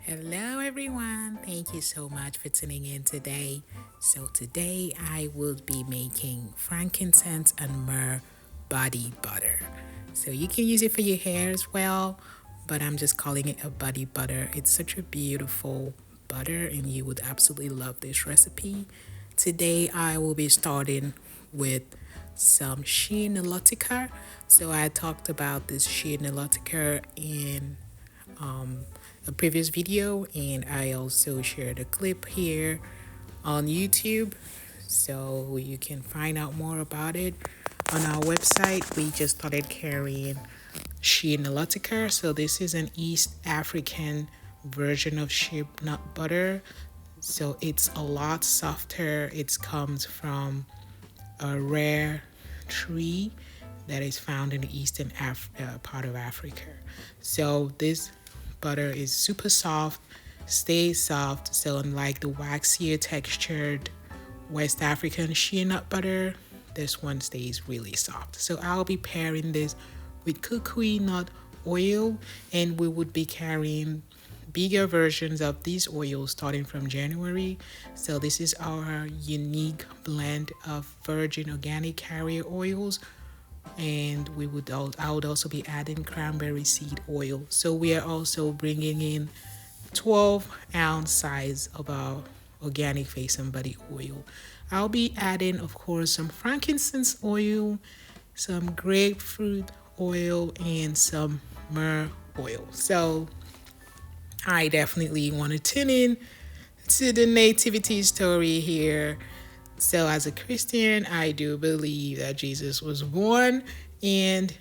Hello, everyone. Thank you so much for tuning in today. So, today I will be making frankincense and myrrh body butter. So, you can use it for your hair as well, but I'm just calling it a body butter. It's such a beautiful butter, and you would absolutely love this recipe. Today, I will be starting with some Shea Nilotica. So, I talked about this Shea Nilotica in a previous video, and I also shared a clip here on YouTube, so you can find out more about it on our website. We just started carrying Shea Nilotica, so this is an East African version of shea nut butter. So it's a lot softer. It comes from a rare tree that is found in the eastern part of Africa. So this butter is super soft, stays soft. So unlike the waxier textured West African shea nut butter, this one stays really soft. So I'll be pairing this with coconut oil, and we would be carrying bigger versions of these oils starting from January. So this is our unique blend of virgin organic carrier oils, and I would also be adding cranberry seed oil. So we are also bringing in 12-ounce size of our organic face and body oil. I'll be adding, of course, some frankincense oil, some grapefruit oil, and some myrrh oil. So I definitely want to tune in to the nativity story here. So, as a Christian, I do believe that Jesus was born, and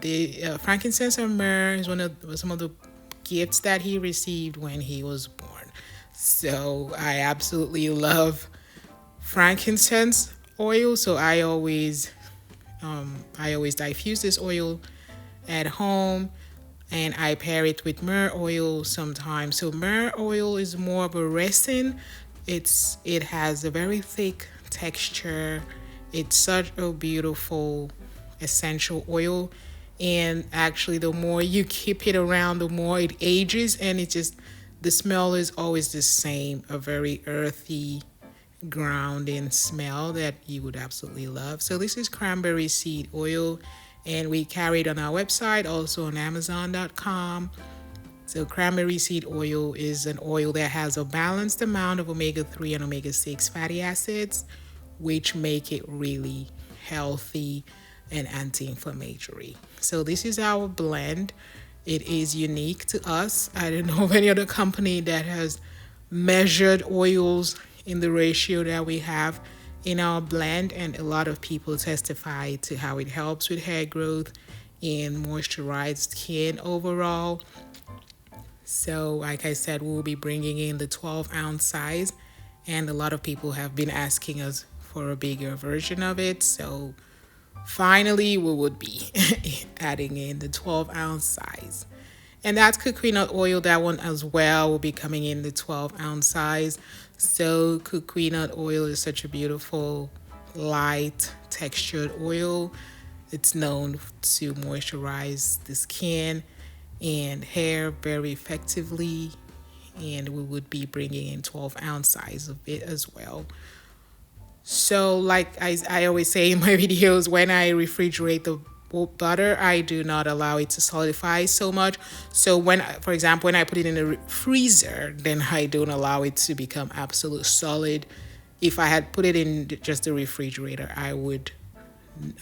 the frankincense and myrrh is some of the gifts that he received when he was born. So, I absolutely love frankincense oil. So, I always diffuse this oil at home, and I pair it with myrrh oil sometimes. So myrrh oil is more of a resin. It has a very thick texture. It's such a beautiful essential oil, and actually the more you keep it around, the more it ages, and the smell is always the same, a very earthy grounding smell that you would absolutely love. So this is cranberry seed oil, and we carry it on our website, also on Amazon.com. So cranberry seed oil is an oil that has a balanced amount of omega-3 and omega-6 fatty acids, which make it really healthy and anti-inflammatory. So this is our blend. It is unique to us. I don't know of any other company that has measured oils in the ratio that we have in our blend, and a lot of people testify to how it helps with hair growth and moisturized skin overall. So like I said, we'll be bringing in the 12-ounce size, and a lot of people have been asking us for a bigger version of it. So finally, we would be adding in the 12-ounce size. And that's coconut oil. That one as well will be coming in the 12-ounce size. So coconut oil is such a beautiful, light, textured oil. It's known to moisturize the skin and hair very effectively. And we would be bringing in 12-ounce size of it as well. So like I always say in my videos, when I refrigerate the butter, I do not allow it to solidify so much. So for example, when I put it in the freezer, then I don't allow it to become absolute solid. If I had put it in just the refrigerator, I would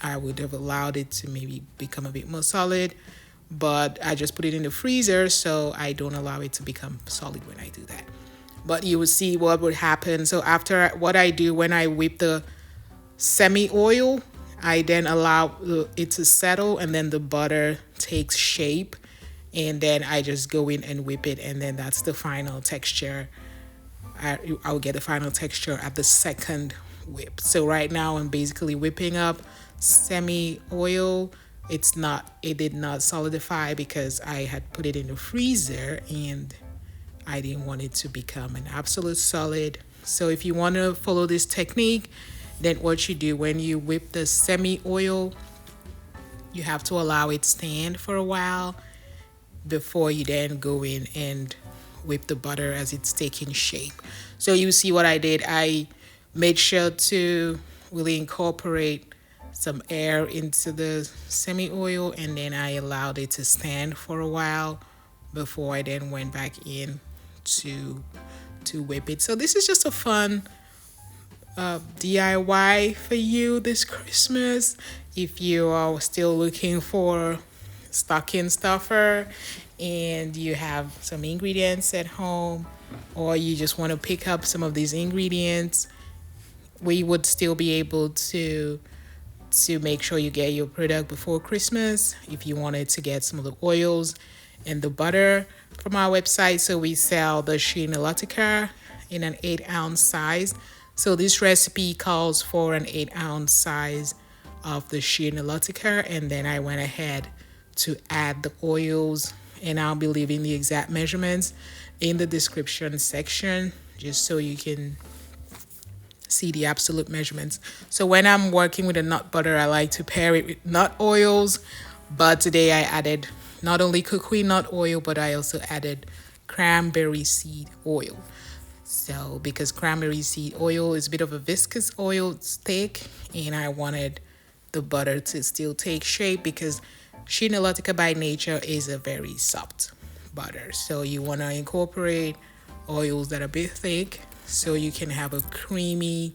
have allowed it to maybe become a bit more solid. But I just put it in the freezer, so I don't allow it to become solid when I do that. But you will see what would happen. So after what I do, when I whip the semi-oil, I then allow it to settle, and then the butter takes shape, and then I just go in and whip it, and then that's the final texture. I'll get the final texture at the second whip. So right now I'm basically whipping up semi-oil. It did not solidify because I had put it in the freezer, and I didn't want it to become an absolute solid. So if you want to follow this technique, then what you do when you whip the semi-oil, you have to allow it stand for a while before you then go in and whip the butter as it's taking shape. So you see what I did. I made sure to really incorporate some air into the semi oil, and then I allowed it to stand for a while before I then went back in to whip it. So this is just a fun DIY for you this Christmas. If you are still looking for stocking stuffer and you have some ingredients at home, or you just want to pick up some of these ingredients, we would still be able to make sure you get your product before Christmas. If you wanted to get some of the oils and the butter from our website, so we sell the Shea Nilotica in an 8-ounce size. So this recipe calls for an 8-ounce size of the Shea Nilotica, and then I went ahead to add the oils, and I'll be leaving the exact measurements in the description section just so you can see the absolute measurements. So when I'm working with a nut butter, I like to pair it with nut oils, but today I added not only coconut nut oil, but I also added cranberry seed oil. So because cranberry seed oil is a bit of a viscous oil, it's thick, and I wanted the butter to still take shape because Shea Nilotica by nature is a very soft butter. So you want to incorporate oils that are a bit thick so you can have a creamy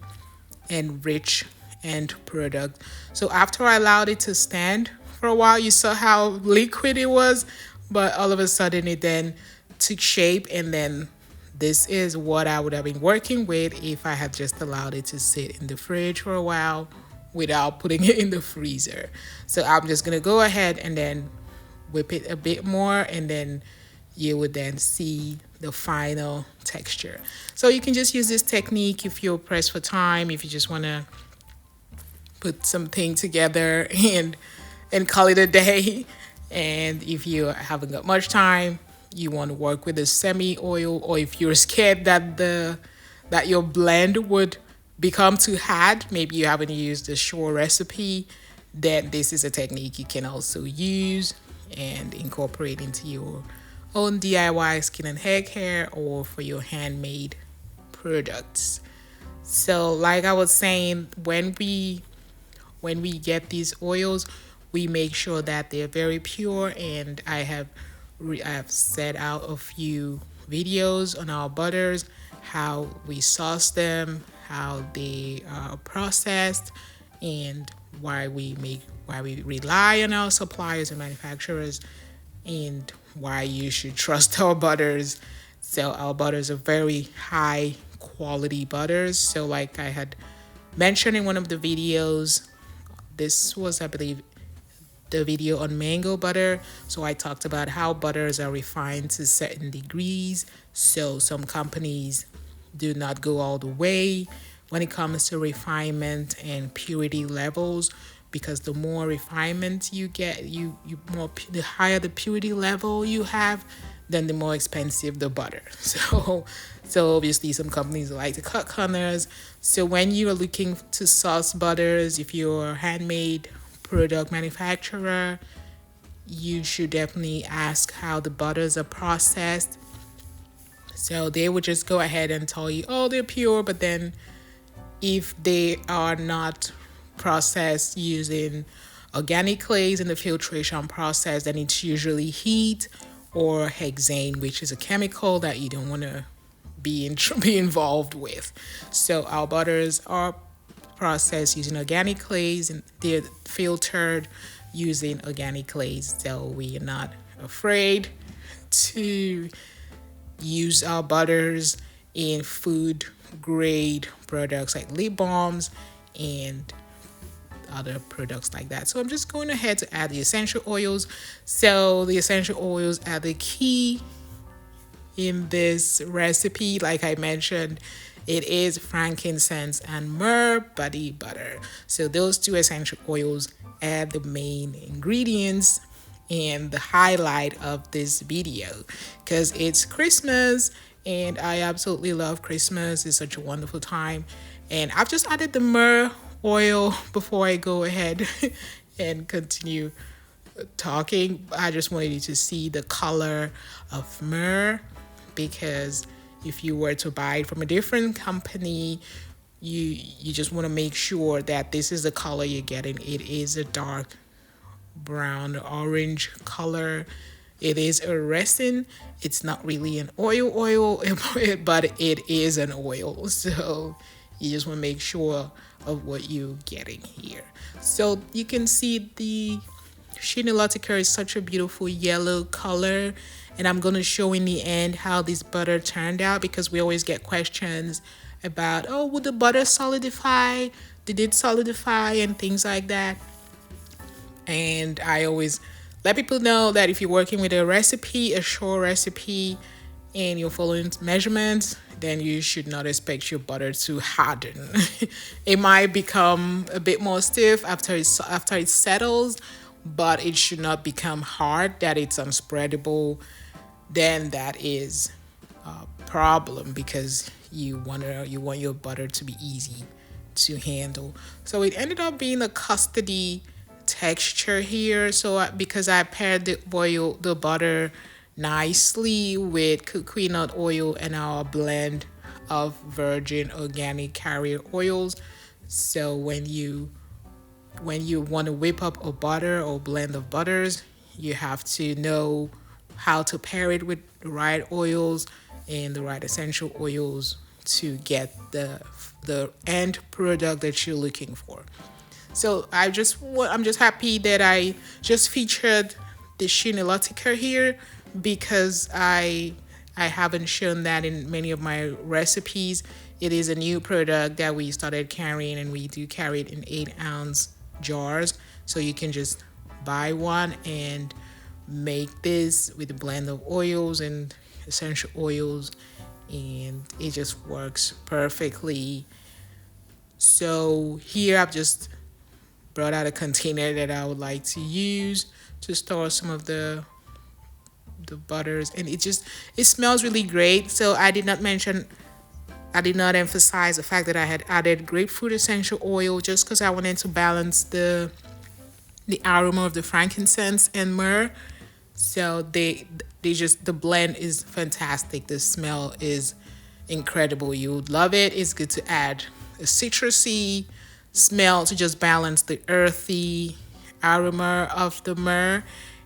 and rich end product. So after I allowed it to stand for a while, you saw how liquid it was, but all of a sudden it then took shape, and then this is what I would have been working with if I had just allowed it to sit in the fridge for a while without putting it in the freezer. So I'm just gonna go ahead and then whip it a bit more, and then you would then see the final texture. So you can just use this technique if you're pressed for time, if you just want to put something together and call it a day. And if you haven't got much time, you want to work with a semi oil, or if you're scared that your blend would become too hard, maybe you haven't used the Shore recipe, then this is a technique you can also use and incorporate into your own DIY skin and hair care or for your handmade products. So like I was saying, when we get these oils, we make sure that they're very pure, and I have set out a few videos on our butters, how we sauce them, how they are processed, and why we rely on our suppliers and manufacturers, and why you should trust our butters. So our butters are very high quality butters. So like I had mentioned in one of the videos, this was, I believe, the video on mango butter. So I talked about how butters are refined to certain degrees. So some companies do not go all the way when it comes to refinement and purity levels, because the more refinement you get, the higher the purity level you have, then the more expensive the butter. So obviously some companies like to cut corners. So when you are looking to source butters, if you're a handmade product manufacturer, you should definitely ask how the butters are processed. So they would just go ahead and tell you, oh, they're pure, but then if they are not processed using organic clays in the filtration process, then it's usually heat or hexane, which is a chemical that you don't want to be involved with. So our butters are processed using organic clays, and they're filtered using organic clays. So we are not afraid to use our butters in food grade products like lip balms and other products like that. So I'm just going ahead to add the essential oils. So the essential oils are the key in this recipe. Like I mentioned, it is frankincense and myrrh body butter. So those two essential oils are the main ingredients and the highlight of this video, because it's Christmas and I absolutely love Christmas. It's such a wonderful time. And I've just added the myrrh oil before I go ahead and continue talking. I just wanted you to see the color of myrrh, because if you were to buy it from a different company, you just want to make sure that this is the color you're getting. It is a dark brown orange color. It is a resin. It's not really an oil, but it is an oil. So you just want to make sure of what you're getting here. So you can see the Shea Nilotica is such a beautiful yellow color. And I'm going to show in the end how this butter turned out, because we always get questions about, oh, would the butter solidify? Did it solidify? And things like that. And I always let people know that if you're working with a recipe, a sure recipe, and you're following measurements, then you should not expect your butter to harden. It might become a bit more stiff after it settles, but it should not become hard that it's unspreadable. Then that is a problem, because you want your butter to be easy to handle. So it ended up being a custardy texture here. So because I paired the butter nicely with coconut oil and our blend of virgin organic carrier oils. So when you want to whip up a butter or blend of butters, you have to know how to pair it with the right oils and the right essential oils to get the end product that you're looking for. So I'm just happy that I just featured the Shea Nilotica here, because I haven't shown that in many of my recipes. It is a new product that we started carrying, and we do carry it in 8-ounce jars. So you can just buy one and make this with a blend of oils and essential oils, and it just works perfectly. So here I've just brought out a container that I would like to use to store some of the butters, and it smells really great. So I did not emphasize the fact that I had added grapefruit essential oil, just because I wanted to balance the aroma of the frankincense and myrrh. So the blend is fantastic. The smell is incredible. You would love it. It's good to add a citrusy smell to just balance the earthy aroma of the myrrh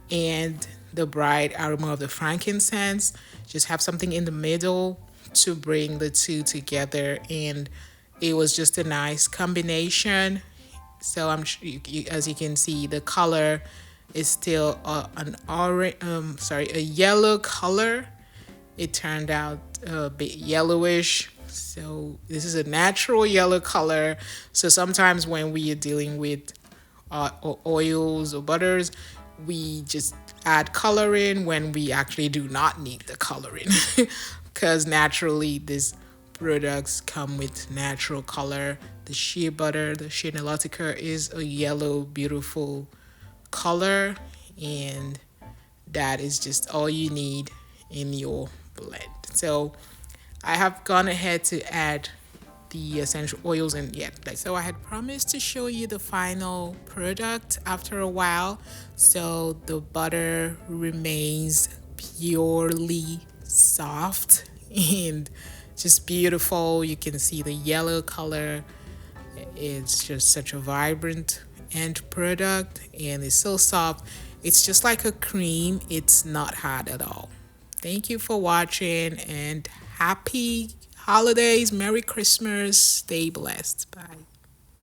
and the bright aroma of the frankincense. Just have something in the middle to bring the two together, and it was just a nice combination. So as you can see, the color is still a yellow color. It turned out a bit yellowish. So this is a natural yellow color. So sometimes when we are dealing with oils or butters, we just add coloring when we actually do not need the coloring, because naturally these products come with natural color. The shea butter, the Shea Nilotica, is a yellow, beautiful color, and that is just all you need in your blend. So I have gone ahead to add the essential oils, and so I had promised to show you the final product after a while. So the butter remains purely soft and just beautiful. You can see the yellow color. It's just such a vibrant end product, and it's so soft. It's just like a cream. It's not hard at all. Thank you for watching, and happy holidays, Merry Christmas, stay blessed. Bye.